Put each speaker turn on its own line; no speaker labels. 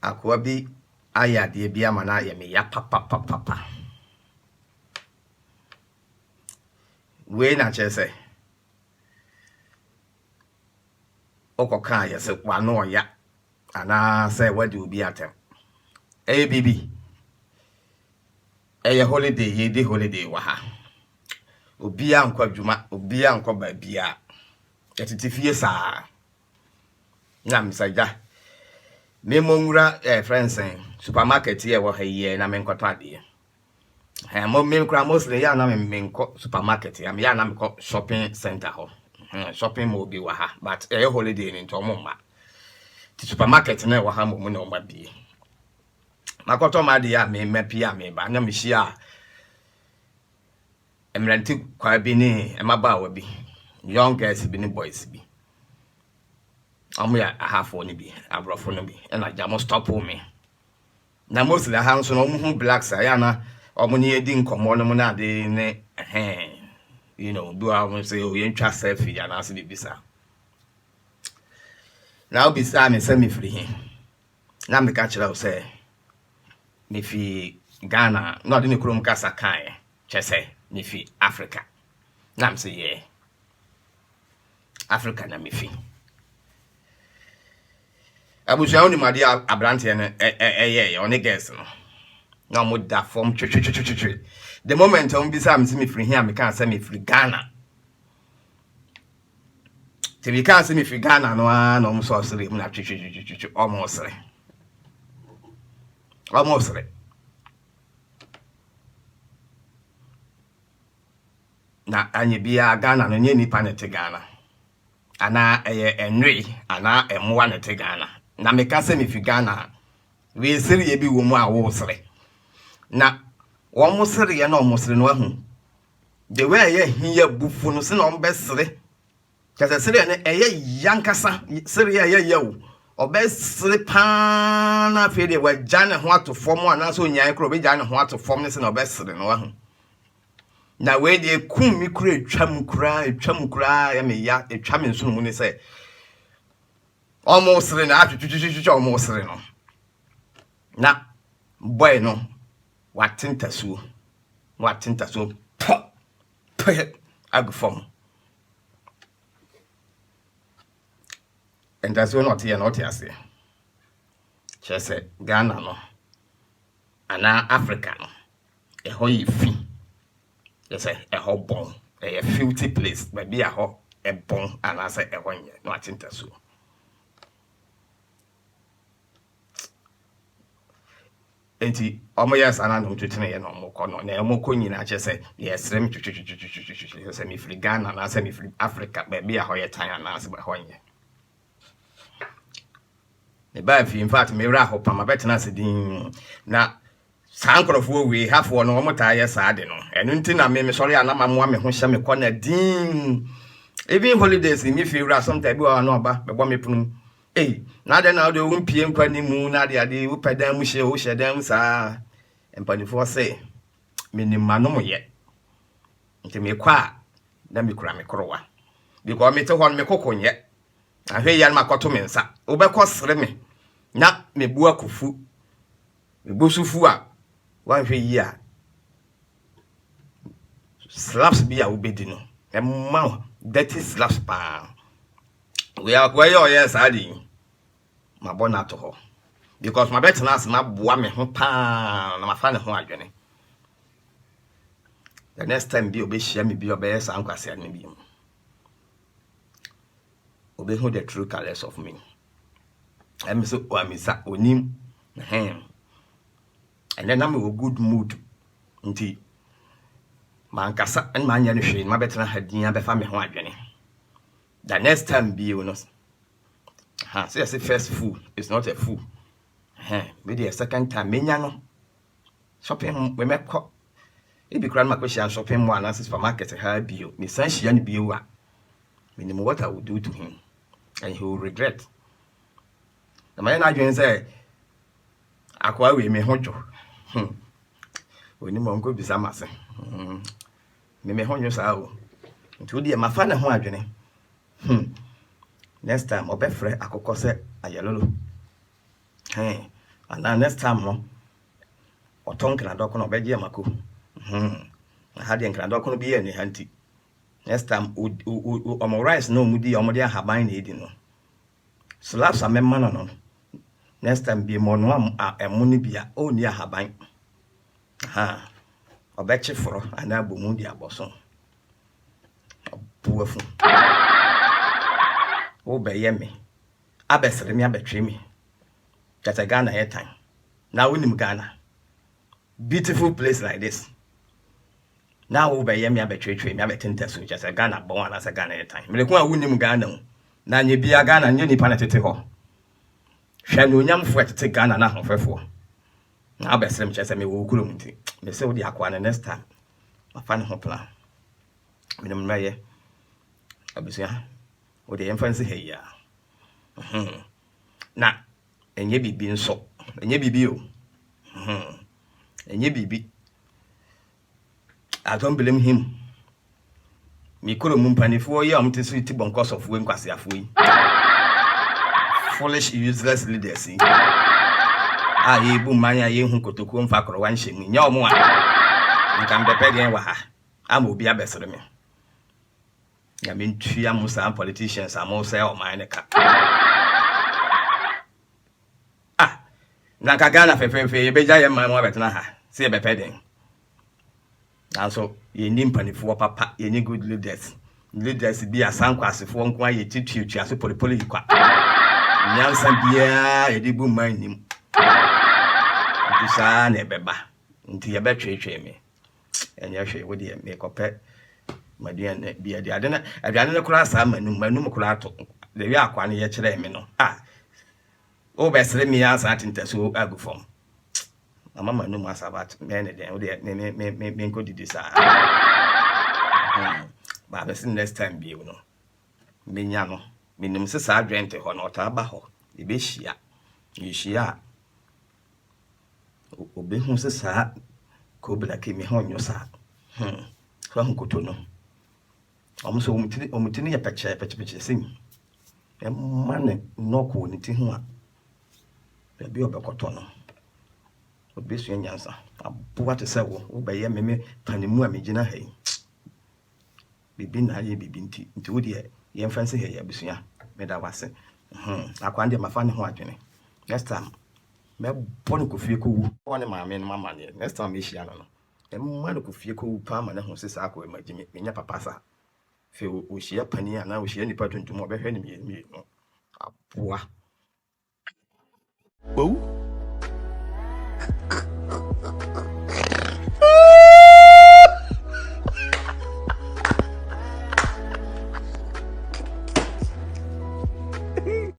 akwa bi ayade bi amana ye me ya papa we na chese okoka ye se kwano ya ana se wadi obi atem bibi eye holiday ye di holiday wa ha obi ankwa dwuma obi ankwa ba bia etiti fie saa na msaja memo nwura friends supermarket ye wo ha ye na me nkoto ade mo me nkra mostly ya na me nko supermarket ya me ya na me ko shopping center ho shopping mall bi wa ha but holiday ni nto mo ma ti supermarket na wa ha mo na o ma bi makoto ma de ya me mapia me ba na me hia emranti kwa bi ni emaba wa bi young girls bi ni boys bi ya ahafo ni bi abrofo no bi na jamo stop me na mostly ha nso no mu blacks ya na omuni edi nkomo no mu na de ne do I say o yentwa selfie ya na so bibisa na obisa me say me free hin na me ka kira o say me fi Ghana no de ne krom kasa kan chese me fi Africa na me say yeah Africa na me fi abuja oni madi abrante ne oni guess no na mo da form twi the moment on bisa am see me free here me can say me free Ghana te we can say me free Ghana no na mo so sere na twi almost na anye bia Ghana no nye nipa ne te Ghana ana enwe ana emwa ne te Ghana na me ka say me free Ghana we sere ye bi wo mu a wo sere na wo sere ye na wo sere no ahu the way ye hiya bufu no se na wo be sere kase sere ne yankasa sere ye wo obe sere pa na fe de wa jane ho ato fom ana so nyan kro be jane ho ato fom ne se na obe sere no ahu na we de kum mi kro etwam kra ya me ya etwam nso mu ne se almost sere na atwitwitwitwa almost sere no na boy no watinta so agfom and that's not here not here chese Ghana no ana Africa no ho yifi yes ho bon filthy place but be a ho bon ana say ho nye no watinta so enti yes anano twetene ye no moko no na moko nyina che se yes rem twetwetwetwetwetwe se mi free Ghana na se mi free Africa ba bia ho ye tan na se ba ho nye me ba fi in fact me ra ho pa ma betena se din na sankrofo we hafo no mo ta ye sa de no enu nti na me sori ana mamwa me ho hye me ko na din even holidays mi fi ra sometimes bi wa no ba be bo me punu na de na de wumpie nkwa ni mu na de ade upedan mu hye wo hyedan sa empanifo se minimano mo ye nti me kwa na me kura me krowa because me te hon me kokonye ahwe ya na makoto me nsa obekọ sere me na me bu akofu me bosufu a wan hwe yi a slaps bi a obedi no emma dirty slaps pa we are where yes adi ma bona to ho because my bet na as na boa me ho pa na ma fa ne ho adwene the next time bi obehia me bi obeyesa ankwase ane bi obehu the true colors of me am so amisa onim and then I'm a good mood nti mankasa en manya no hwe ma betena hadin abefa me ho adwene the next time bi you know so yes first food is not a food maybe a second time menya no shopping we make e bi kran makwhia shopping mall and supermarket ha bio me san hia no bio a minimum what I would do to him and he will regret na my na adwen say akwa we me hojo oni mo nko bisa mase me honyo sa o nti odi e mafa ne ho adwene next time obefre akokọ se ayelolo and next time no oton kradoko no beje mako ha de kradoko no bi ye ni hanti next time omo rice no mudi omode ahaban na edi no slaps amemma no next time bi mo no emu ni bia o ni ahaban obeche foro ana bomu di aboso buafu o beye me abesere me abetwe me chata Ghana here time now unim Ghana beautiful place like this now o beye me abetwe me abetente so chata Ghana bon ana sa Ghana here time me ko unim Ghana na nye bia Ghana nye nipa na tete ho hwe no nyamfo tete Ghana na hofefo na abesere me chata me wo kurom nti me se wo di akwa na next time afa ne ho plan minum maye abusia wo de yemfansi heya na enye bibi nso enye bibi o enye bibi I don't blame him mi koro mu mpanifo ye amte so ti bonkos of we nkwase afo yi foolish useless leaders yi ye bu manya ye hu kotoku mfa koro wan hye nya omo a nka mbepe den wa ha ama obi abesere me ya mentua musa politicians amosa o man ka na ka Ghana fefefe ye beja ye man mo betena ha se ye bepe den also ye ni mpanifo papa ye ni good leaders bi asankwasefo nko aye titutu aso polipoli kwa nyansa bia ye di bu man nim bisa na ebeba nti ye betwetwe me enye hwe wo de me kope maduane bia de ade na aduane ne kura sa manum kura to de wi akwa ne ye kire me no o besere mi asa atintaso agufom mama manum asabat me ne den wo de me nko didi sa ba be sin next time bi no me nya no minum se sa adwente ho no ta ba ho e be hia yehia obe hu se sa ko bla ke mi ho nyo sa so hu koto no omso omutini ya peche sin e mane noko ni ti hu a bi obekoto no obi su nyansa abuwa te se wo be ye meme panimu a megina hai bibi na ye bibi nti wo de ye mfanse he ya bisua me da wase akwande mafa ne ho adwene next time me bonu ko fie ko wu one maame no mama ne next time me hia no e mane ko fie ko wu pa ma ne ho se sa ko e magimi me nya papa sa fe o hia pani ana o hia nipa tuntum obehwe ne mi no aboa